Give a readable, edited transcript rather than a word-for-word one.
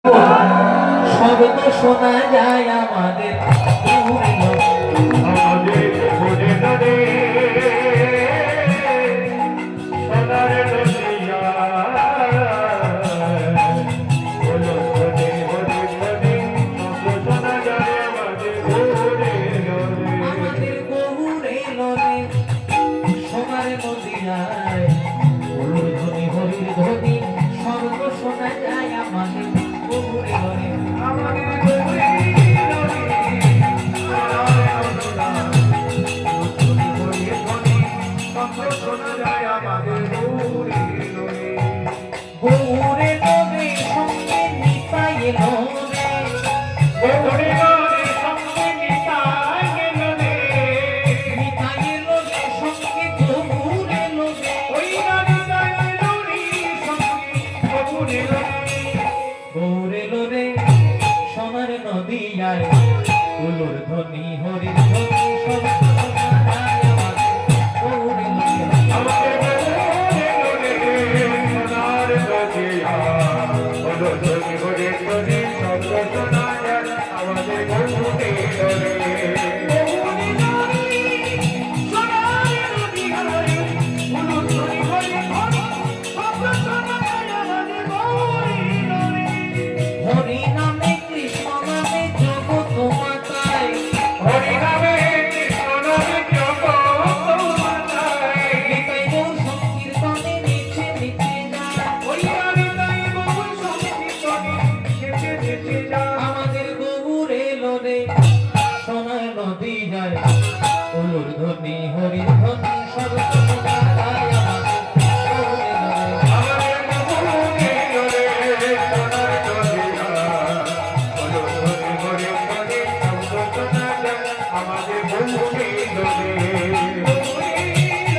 শব্দ শোনা যায় আমাদের সোনার নদিয়ায় হলুর ধ্বনি হরির ধ্বনি শব্দ শোনা যায় আমাদের গহুরে লরে আমাদের গহুরে গহুরে লরে সঙ্গে নিতাই লরে গহুরে লরে সঙ্গে নিতাই লরে নিতাই লরে সঙ্গে গহুরে লরে ওই নিতাই লরে সঙ্গে গহুরে লরে গহুরে লরে সোনার নদিয়ায় উলুর ধ্বনি হরির ধ্বনি শব্দ শোনা যায় আমাদের গহুরে লরে আমাদের গহুরে লরে সোনার নদিয়ায় উলুর ধ্বনি হরির ধ্বনি শব্দ শোনা যায় আমাদের গহুরে লরে হরি নামে কৃষ্ণ নামে জগৎ মাতায় হরি নামে কৃষ্ণ নামে জগৎ মাতায় নিতাই গৌর সংকীর্তনে নিচে নিচে যায় হরি নামে নিতাই গৌর সংকীর্তনে নিচে নিচে যায় আমাদের গহুরে লরে সোনার নদী যায় উলুর ধ্বনি হরির ধ্বনি শব্দ শোনা যায় আমাদের আমাদের গহুরে লরে